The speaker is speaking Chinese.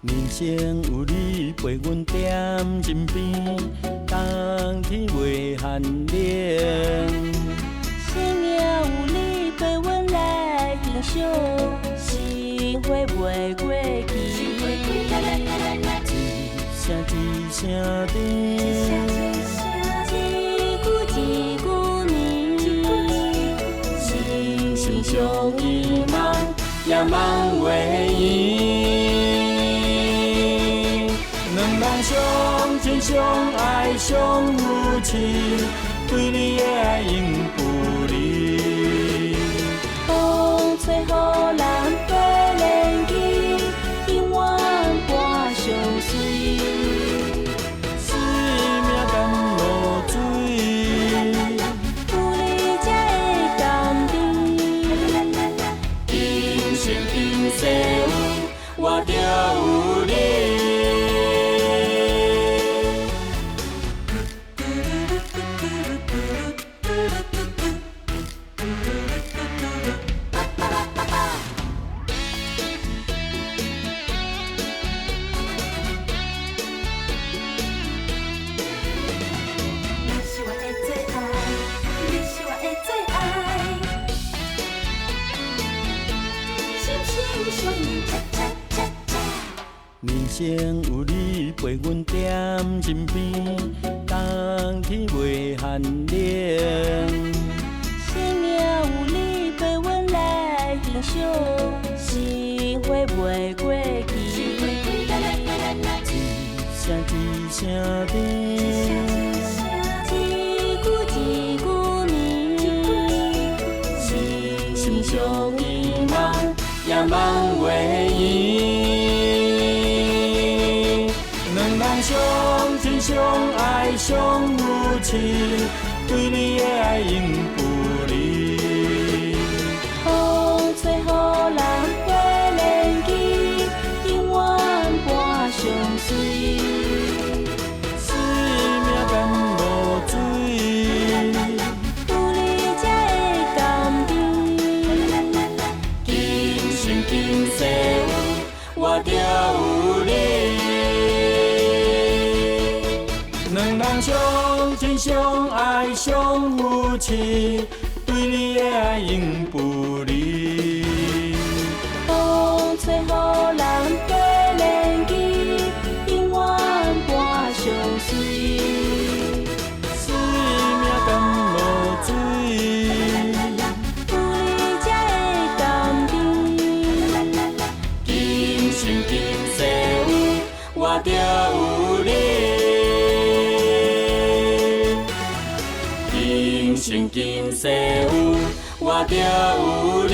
人生有你陪阮踮身边，冬天袂寒冷。生命有你陪阮来欣赏，生活袂过期。一声一声甜，一句一句念，心心相依梦，也梦袂圆。两人相亲相爱相有情，对你的爱永不离。风吹予人飞连枝，永远伴相随。生命甘露水，有你才会甘甜。今生今世有我就有你。人生有你陪阮踮身边，冬天袂寒冷。生命有你陪阮来欣赏，生活袂过期。一声一声甜，一句一句念，心心相依梦，也梦袂圆。两人相亲相爱相有情，对你的爱永不离。风吹予人飞连枝，永远伴相随。生命甘露水，有你才会甘甜。今生今世有我就有你。两人相亲相爱相有情，对你的爱永不离。风吹予人飞连枝，永远伴相随。生命甘露水，有你才会甘甜。今生今世有我就有你。今生今世有我就有你。